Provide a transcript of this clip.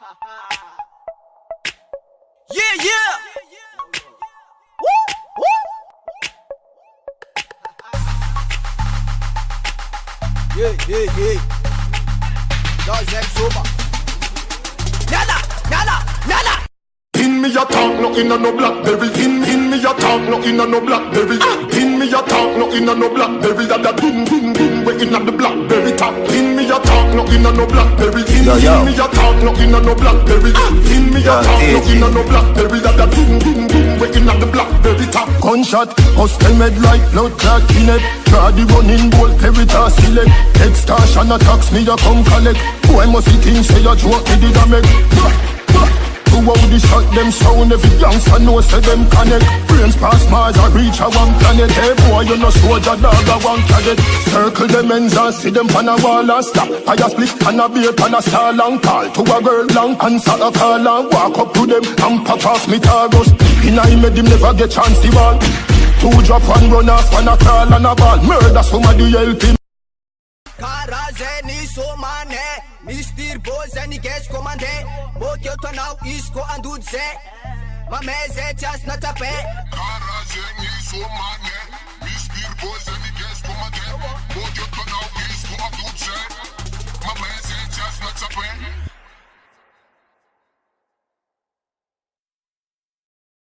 Yeah, yeah. Woo, woo. Yeah. Das ist super. Nada. Pin me a talk, no inna no blackberry. Pin me a talk, no inna no blackberry. Pin me a talk, no inna no blackberry. That pin, we inna the blackberry top. Pin me a talk, no inna no blackberry. Pin me a talk, no inna no blackberry. Pin me a talk, no inna no blackberry. That pin, we inna the blackberry top. Gunshot, hostel med like blood clot in it. Try the running bolt, Peritas select. Extortion attacks me a come collect. Boy must be things say a joke me did a make. Who how the shot them sound, every youngster know say them connect. Brains pass Mars and reach a one planet. Hey boy, you no soldier dog a one cadet. Circle them ends and see them pan a wall and stop. Fire split and a beer pan a star long call. To a girl long answer a call and walk up to them and pop off me targos. In I made him never get chance the ball. Two drop and run off and a crawl and a ball. Murder somebody help him. Karazeni somane, Mr. Bozani guest commande. Mokyoto now isko andudze. Mameze jas na tape. Karazeni somane, Mr. Bozani guest commande.